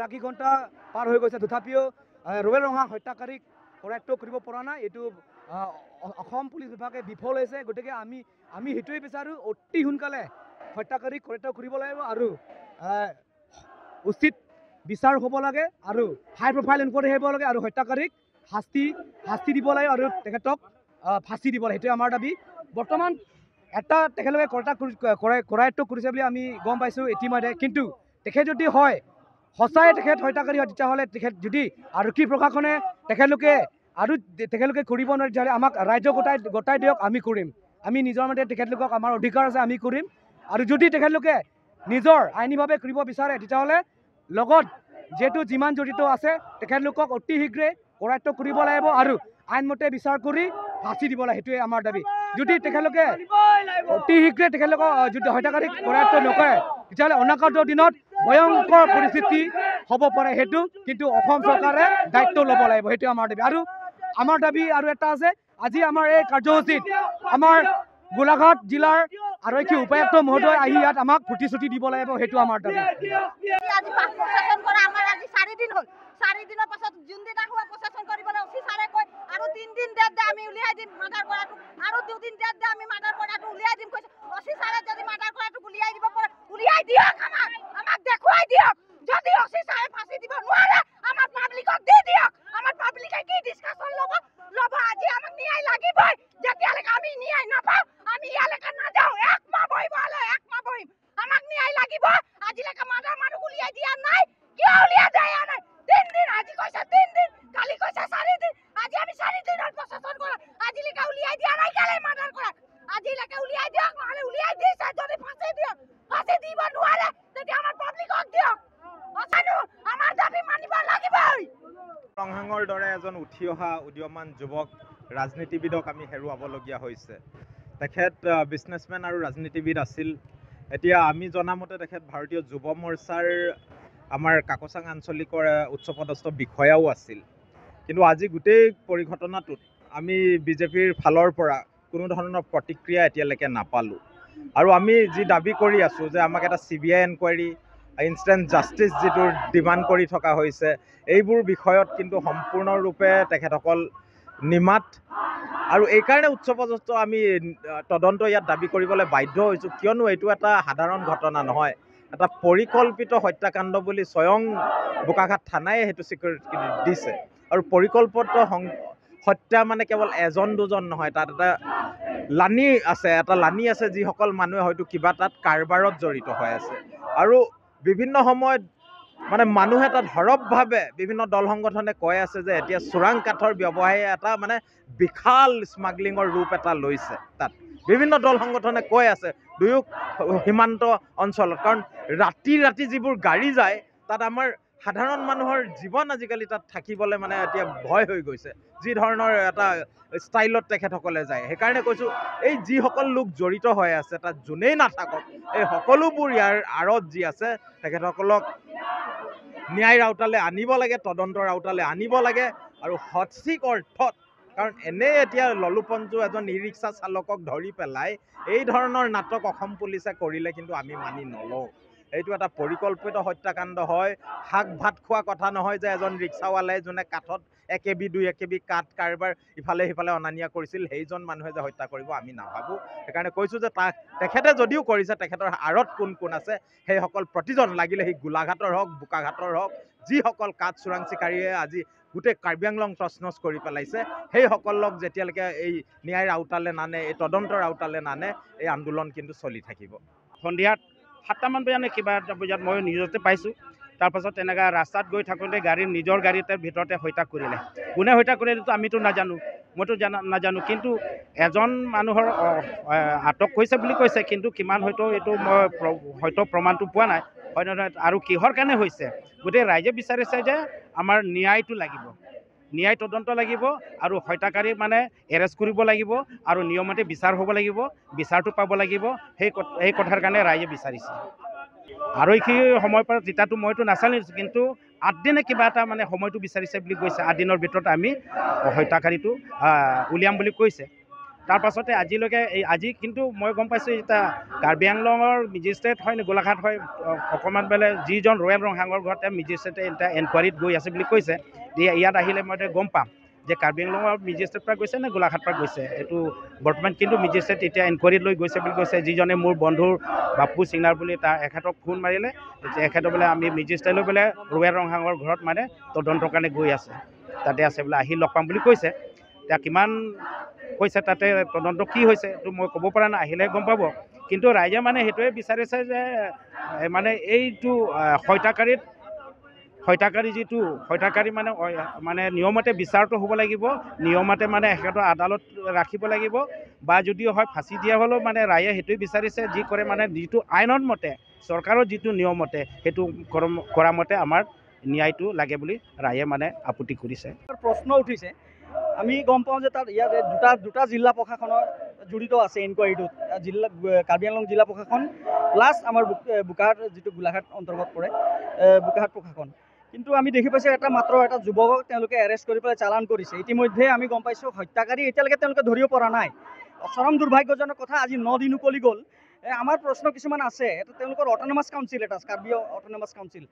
ৰাখি ঘণ্টা পাৰ হৈ গৈছে তথাপিও ৰুবেল ৰঙাক হত্যাকাৰীক কৰায়ত্ব কৰিব পৰা নাই। এইটো অসম পুলিচ বিভাগে বিফল হৈছে। গতিকে আমি সেইটোৱে বিচাৰোঁ, অতি সোনকালে হত্যাকাৰীক কৰায়ত্ব কৰিব লাগিব আৰু উচিত বিচাৰ হ'ব লাগে আৰু হাই প্ৰফাইল এনকোৱাৰী হ'ব লাগে আৰু হত্যাকাৰীক শাস্তি দিব লাগে আৰু তেখেতক ফাঁচি দিব লাগে। সেইটোৱে আমাৰ দাবী। বৰ্তমান এটা তেখেতলোকে কৰায়ত্ব কৰিছে বুলি আমি গম পাইছোঁ ইতিমধ্যে, কিন্তু তেখেত যদি হয় সঁচাই তেখেত হত্যাকাৰী হয় তেতিয়াহ'লে তেখেত যদি আৰক্ষী প্ৰশাসনে তেখেতলোকে কৰিব নোৱাৰে তেতিয়াহ'লে আমাক ৰাইজক গতাই দিয়ক, আমি কৰিম। আমি নিজৰ মতে তেখেতলোকক আমাৰ অধিকাৰ আছে, আমি কৰিম। আৰু যদি তেখেতলোকে নিজৰ আইনীভাৱে কৰিব বিচাৰে তেতিয়াহ'লে লগত যিহেতু যিমান জড়িত আছে তেখেতলোকক অতি শীঘ্ৰে কৰায়ত্ব কৰিব লাগিব আৰু আইনমতে বিচাৰ কৰি ফাঁচি দিব লাগে। সেইটোৱে আমাৰ দাবী। যদি তেখেতলোকে অতি শীঘ্ৰে তেখেতলোকক যদি হত্যাকাৰীক কৰায়ত্ব নকৰে তেতিয়াহ'লে অনাগত দিনত ভয়ংকৰ পৰিস্থিতি হ'ব পাৰে। সেইটো কিন্তু অসম চৰকাৰে দায়িত্ব ল'ব লাগিব। সেইটোৱে আমাৰ দাবী। আৰু আমাৰ দাবী আৰু এটা আছে, আজি আমাৰ এই কাৰ্যসূচীত আমাৰ গোলাঘাট জিলাৰ আৰক্ষী উপায়ুক্ত মহোদয় আহি ইয়াত আমাক প্ৰতিশ্ৰুতি দিব লাগিব। সেইটো আমাৰ দাবী। চাৰিদিনৰ পাছত যোনদিনা হোৱা প্ৰশাসন কৰিবলৈ অফিচ ছাৰে কয় আৰু 3 দিন ডেট দে আমি উলিয়াই দিম মাৰ্ডাৰ কৰাটো, আৰু 2 দিন ডেট দে আমি মাৰ্ডাৰ কৰাটো উলিয়াই দিম কৈছে। অফিচ ছাৰে যদি মাৰ্ডাৰ কৰাটো উলিয়াই দিব পাৰে উলিয়াই দিয়ক, আমাক দেখুৱাই দিয়ক। যদি অফিচ ছাৰে ফাঁচি দিব নোৱাৰে আমাৰ পাব্লিকক দি দিয়ক। আমাৰ পাব্লিকে কি ডিছকাশ্যন ল'ব। আজি আমাক ন্যায় লাগিবই। যেতিয়ালৈকে আমি ন্যায় নাপাওঁ আমি ইয়ালৈকে নাযাওঁ। 1 মাহ বহিব হ'লে 1 মাহ বহিম। আমাক ন্যায় লাগিব। আজিলৈকে মাৰ্ডাৰ মানুহ উলিয়াই দিয়া নাই, কিয় উলিয়াই দিয়া নাই? 3 দিন, আজি কৈছে 3 দিন, কালি কৈছে 4 দিন। আজি আমি 4 দিনৰ প্ৰশাসন কৰা আজিলৈকে উলিয়াই দিয়া নাই। কেলে মাৰ্ডাৰ কৰা আজিলৈকে উলিয়াই দিয়ক, নহ'লে উলিয়াই দিছে যদি ফাঁচি দিয়ক। ফাঁচি দিব নোৱাৰে তেতিয়া আমাৰ পাব্লিকক দিয়ক। আমাৰ দাবী মানিব লাগিবই। ৰংহাঙৰ দৰে এজন উঠি অহা উদীয়মান যুৱক ৰাজনীতিবিদক আমি হেৰুৱাবলগীয়া হৈছে। তেখেত বিজনেছমেন আৰু ৰাজনীতিবিদ আছিল। এতিয়া আমি জনামতে তেখেত ভাৰতীয় যুৱ মৰ্চাৰ আমাৰ কাকচাং আঞ্চলিকৰ উচ্চপদস্থ বিষয়াও আছিল। কিন্তু আজি গোটেই পৰিঘটনাটোত আমি বিজেপিৰ ফালৰ পৰা কোনো ধৰণৰ প্ৰতিক্ৰিয়া এতিয়ালৈকে নাপালোঁ। আৰু আমি যি দাবী কৰি আছোঁ যে আমাক এটা CBI এনকুৱাৰী, ইনষ্টেণ্ট জাষ্টিচ যিটো ডিমাণ্ড কৰি থকা হৈছে, এইবোৰ বিষয়ত কিন্তু সম্পূৰ্ণৰূপে তেখেতসকল নিমাত। আৰু এইকাৰণে উচ্চপদস্থ আমি তদন্ত ইয়াত দাবী কৰিবলৈ বাধ্য হৈছোঁ, কিয়নো এইটো এটা সাধাৰণ ঘটনা নহয়, এটা পৰিকল্পিত হত্যাকাণ্ড বুলি স্বয়ং বোকাখাট থানাই সেইটো স্বীকৃতি দিছে। আৰু পৰিকল্পিত হত্যা মানে কেৱল এজন দুজন নহয়, তাত এটা লানি আছে যিসকল মানুহে হয়তো কিবা তাত কাৰবাৰত জড়িত হৈ আছে। আৰু বিভিন্ন সময়ত মানে মানুহে তাত সৰবভাৱে বিভিন্ন দল সংগঠনে কৈ আছে যে এতিয়া চোৰাং কাঠৰ ব্যৱসায় এটা মানে বিশাল স্মাগলিঙৰ ৰূপ এটা লৈছে। তাত বিভিন্ন দল সংগঠনে কৈ আছে দুয়ো সীমান্ত অঞ্চলত, কাৰণ ৰাতি যিবোৰ গাড়ী যায় তাত আমাৰ সাধাৰণ মানুহৰ জীৱন আজিকালি তাত থাকিবলৈ মানে এতিয়া ভয় হৈ গৈছে, যি ধৰণৰ এটা ষ্টাইলত তেখেতসকলে যায়। সেইকাৰণে কৈছোঁ এই যিসকল লোক জড়িত হৈ আছে তাত যোনেই নাথাকক, এই সকলোবোৰ ইয়াৰ আঁৰত যি আছে তেখেতসকলক ন্যায়ৰ আওতালে আনিব লাগে, তদন্তৰ আওতালে আনিব লাগে। আৰু সঠিক অৰ্থত, কাৰণ এনেই এতিয়া ললুপঞ্জু এজন ই ৰিক্সা চালকক ধৰি পেলাই এই ধৰণৰ নাটক অসম পুলিচে কৰিলে কিন্তু আমি মানি নলওঁ। এইটো এটা পৰিকল্পিত হত্যাকাণ্ড হয়, শাক ভাত খোৱা কথা নহয় যে এজন ৰিক্সাৱালাই যোনে কাঠত 1 KB 2 KB কাঠ কাৰবাৰ ইফালে সিফালে অনা নিয়া কৰিছিল সেইজন মানুহে যে হত্যা কৰিব আমি নাভাবোঁ। সেইকাৰণে কৈছোঁ যে তেখেতে যদিও কৰিছে তেখেতৰ আঁৰত কোন আছে সেইসকল প্ৰতিজন, লাগিলে সি গোলাঘাটৰ হওক বোকাঘাটৰ হওক, যিসকল কাঠ চোৰাং চিকাৰীয়ে আজি গোটেই কাৰ্বি আংলং তছনছ কৰি পেলাইছে, সেইসকলক যেতিয়ালৈকে এই ন্যায়ৰ আওতালে নানে, এই তদন্তৰ আওতালে নানে, এই আন্দোলন কিন্তু চলি থাকিব। সন্ধিয়াত 7টামান বজাত নে কিবা এটা বজাত মই নিউজতে পাইছোঁ। তাৰপাছত তেনেকৈ ৰাস্তাত গৈ থাকোঁতে নিজৰ গাড়ীতে ভিতৰতে হত্যা কৰিলে। কোনে হত্যা কৰিলেতো আমিতো নাজানো, মইতো নাজানো। কিন্তু এজন মানুহৰ আটক হৈছে বুলি কৈছে, কিন্তু কিমান হয়তো এইটো মই হয়তো প্ৰমাণটো পোৱা নাই, হয় নহয়। আৰু কিহৰ কাৰণে হৈছে গোটেই ৰাইজে বিচাৰিছে যে আমাৰ ন্যায়টো লাগিব, ন্যায় তদন্ত লাগিব আৰু হত্যাকাৰী মানে এৰেষ্ট কৰিব লাগিব আৰু নিয়মতে বিচাৰ হ'ব লাগিব, বিচাৰটো পাব লাগিব। সেই কথাৰ কাৰণে ৰাইজে বিচাৰিছে। আৰু এইখিনি সময়ৰ পৰা যেতিয়াতো মইতো নাচালিছোঁ, কিন্তু 8 দিনে কিবা এটা মানে সময়টো বিচাৰিছে বুলি কৈছে। 8 দিনৰ ভিতৰত আমি হত্যাকাৰীটো উলিয়াম বুলি কৈছে। তাৰপাছতে আজিলৈকে আজি কিন্তু মই গম পাইছোঁ এতিয়া কাৰ্বি আংলঙৰ মেজিষ্ট্ৰেট হয় নে গোলাঘাট হয় অকণমান বোলে যিজন ৰয়েল ৰংহাঙৰ ঘৰত মেজিষ্ট্ৰেটে এতিয়া এনকুৱাৰীত গৈ আছে বুলি কৈছে। ইয়াত আহিলে মই গম পাম যে কাৰ্বি আংলঙৰ মেজিষ্ট্ৰেট পৰা গৈছে নে গোলাঘাট পৰা গৈছে। এইটো বৰ্তমান কিন্তু মেজিষ্ট্ৰেট এতিয়া এনকুৱাৰীত লৈ গৈছে বুলি কৈছে। যিজনে মোৰ বন্ধুৰ বাপু সিঙাৰ বুলি এখেতক ফোন মাৰিলে, এখেতে বোলে আমি মেজিষ্ট্ৰেট লৈ বোলে ৰয়েল ৰংহাঙৰ ঘৰত মানে তদন্তৰ কাৰণে গৈ আছে, তাতে আছে বোলে, আহি লগ পাম বুলি কৈছে। এতিয়া কিমান কৈছে তাতে তদন্ত কি হৈছে এইটো মই ক'ব পৰা নাই, আহিলে গম পাব। কিন্তু ৰাইজে মানে সেইটোৱে বিচাৰিছে যে মানে এইটো হত্যাকাৰী মানে নিয়মতে বিচাৰটো হ'ব লাগিব, নিয়মতে মানে এখেতৰ আদালত ৰাখিব লাগিব, বা যদিও হয় ফাঁচি দিয়া হ'লেও মানে ৰাইজে সেইটোৱে বিচাৰিছে যি কৰে মানে যিটো আইনৰ মতে চৰকাৰৰ যিটো নিয়মতে সেইটো কৰা মতে আমাৰ ন্যায়টো লাগে বুলি ৰাইজে মানে আপত্তি কৰিছে। প্ৰশ্ন উঠিছে, আমি গম পাওঁ যে তাত ইয়াত দুটা জিলা প্ৰশাসনৰ জড়িত আছে এনকুৱাৰীটোত। কাৰ্বি আংলং জিলা প্ৰশাসন প্লাছ আমাৰ বোকাহাট যিটো গোলাঘাট অন্তৰ্গত পৰে বোকাহাট প্ৰশাসন। কিন্তু আমি দেখি পাইছোঁ মাত্ৰ এটা যুৱকক তেওঁলোকে এৰেষ্ট কৰি পেলাই চালান কৰিছে। ইতিমধ্যে আমি গম পাইছোঁ হত্যাকাৰী এতিয়ালৈকে তেওঁলোকে ধৰিব পৰা নাই। চৰম দুৰ্ভাগ্যজনক কথা, আজি 9 দিন উকলি গ'ল। আমাৰ প্ৰশ্ন কিছুমান আছে। তেওঁলোকৰ অট'নমাছ কাউন্সিল এটা কাৰ্বি অট'নমাছ কাউন্সিল,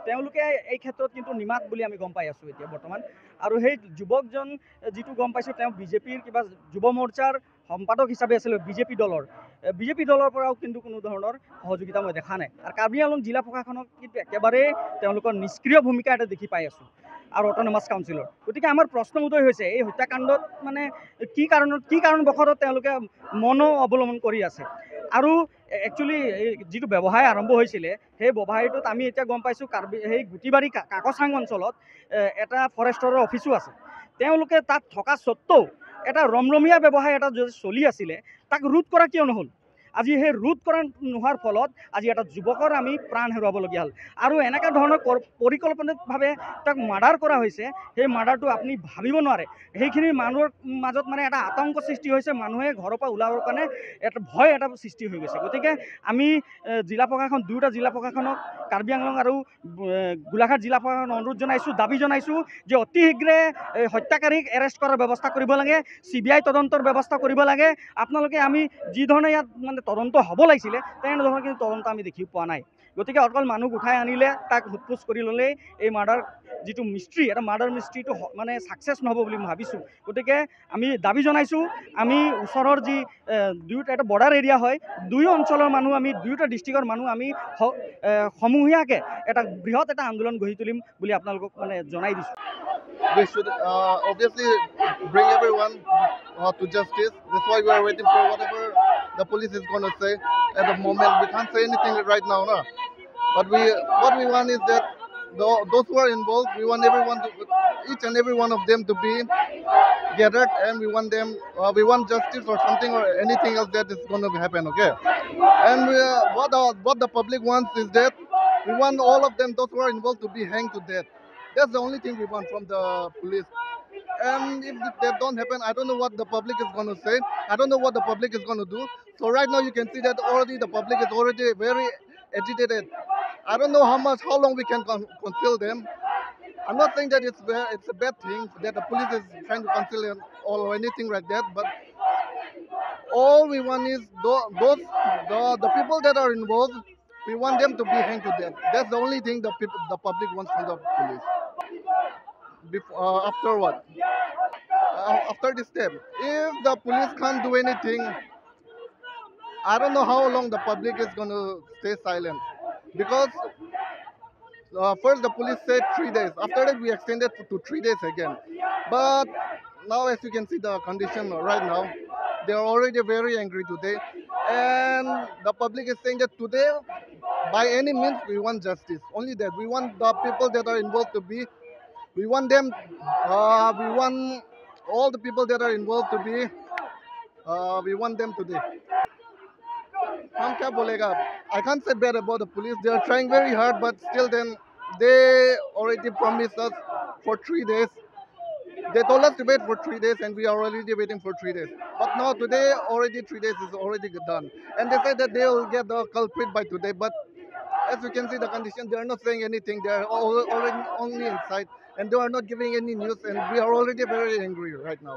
তেওঁলোকে এই ক্ষেত্ৰত কিন্তু নিমাত বুলি আমি গম পাই আছোঁ এতিয়া বৰ্তমান। আৰু সেই যুৱকজন যিটো গম পাইছোঁ তেওঁ বিজেপিৰ কিবা যুৱ মৰ্চাৰ সম্পাদক হিচাপে আছিলে বিজেপি দলৰ পৰাও কিন্তু কোনো ধৰণৰ সহযোগিতা মই দেখা নাই। আৰু কাৰ্বি আংলং জিলা প্ৰশাসনক কিন্তু একেবাৰেই তেওঁলোকৰ নিষ্ক্ৰিয় ভূমিকা এটা দেখি পাই আছোঁ আৰু অট'নমাছ কাউন্সিলৰ। গতিকে আমাৰ প্ৰশ্ন উদয় হৈছে এই হত্যাকাণ্ডত মানে কি কাৰণবশতঃ তেওঁলোকে মন অৱলম্বন কৰি আছে। আৰু একচুৱেলি যিটো ব্যৱসায় আৰম্ভ হৈছিলে সেই ব্যৱসায়টোত আমি এতিয়া গম পাইছোঁ সেই গুটিবাৰী কাকচাং অঞ্চলত এটা ফৰেষ্টৰৰ অফিচো আছে। তেওঁলোকে তাত থকা স্বত্বেও এটা ৰমৰমীয়া ব্যৱসায় এটা চলি আছিলে, তাক ৰোধ কৰা কিয় নহ'ল? আজি সেই ৰোধ কৰা নোহোৱাৰ ফলত আজি এটা যুৱকৰ আমি প্ৰাণ হেৰুৱাবলগীয়া হ'ল। আৰু এনেকুৱা ধৰণৰ পৰিকল্পনিতভাৱে তাক মাৰ্ডাৰ কৰা হৈছে, সেই মাৰ্ডাৰটো আপুনি ভাবিব নোৱাৰে। সেইখিনি মানুহৰ মাজত মানে এটা আতংক সৃষ্টি হৈছে, মানুহে ঘৰৰ পৰা ওলাবৰ কাৰণে এটা ভয় এটা সৃষ্টি হৈ গৈছে। গতিকে আমি দুয়োটা জিলা প্ৰশাসনক কাৰ্বি আংলং আৰু গোলাঘাট জিলা প্ৰশাসনক অনুৰোধ জনাইছোঁ, দাবী জনাইছোঁ যে অতি শীঘ্ৰে হত্যাকাৰীক এৰেষ্ট কৰাৰ ব্যৱস্থা কৰিব লাগে, CBI তদন্তৰ ব্যৱস্থা কৰিব লাগে। আপোনালোকে আমি যি ধৰণে ইয়াত মানে তদন্ত হ'ব লাগিছিলে তেনেধৰণৰ কিন্তু তদন্ত আমি দেখি পোৱা নাই। গতিকে অকল মানুহ উঠাই আনিলে, তাক সোধপোছ কৰি ল'লেই এই মাৰ্ডাৰ যিটো মিষ্ট্ৰি, এটা মাৰ্ডাৰ মিষ্ট্ৰিটো মানে ছাকচেছ নহ'ব বুলি মই ভাবিছোঁ। গতিকে আমি দাবী জনাইছোঁ, আমি ওচৰৰ যি দুয়োটা এটা বৰ্ডাৰ এৰিয়া হয়, দুয়ো অঞ্চলৰ মানুহ, আমি দুয়োটা ডিষ্ট্ৰিক্টৰ মানুহ আমি সমূহীয়াকৈ এটা বৃহৎ এটা আন্দোলন গঢ়ি তুলিম বুলি আপোনালোকক মানে জনাই দিছোঁ। We should obviously bring everyone to justice. That's why we are waiting for whatever the police is going to say. At the moment, we can't say anything right now, no? But what we want is that those who are involved, we want each and every one of them to be gathered, and we want justice or something or anything else that is going to happen, okay? And what the public wants is that we want all of them, those who are involved, to be hanged to death. That's the only thing we want from the police. And if that don't happen, I don't know what the public is going to say. I don't know what the public is going to do. So right now you can see that already the public is already very agitated. I don't know how long we can conceal them. I'm not saying that it's a bad thing that the police is trying to conceal them or anything like that, but all we want is the people that are involved, we want them to be hanged to death. That's the only thing the public wants from the police. After what? After this step, if the police can't do anything, I don't know how long the public is going to stay silent. Because first the police said 3 days. After that we extended to 3 days again. But now as you can see the condition right now, they are already very angry today. And the public is saying that today, by any means, we want justice. Only that. We want the people that are involved to be, we want all the people that are involved to be, we want them today. I can't say bad about the police. They are trying very hard, but still then, they already promised us for 3 days. They told us to wait for 3 days, and we are already waiting for 3 days. But now today, already 3 days is already done. And they said that they will get the culprit by today. But as you can see the condition, they are not saying anything. They are already only inside, and they are not giving any news. And we are already very angry right now.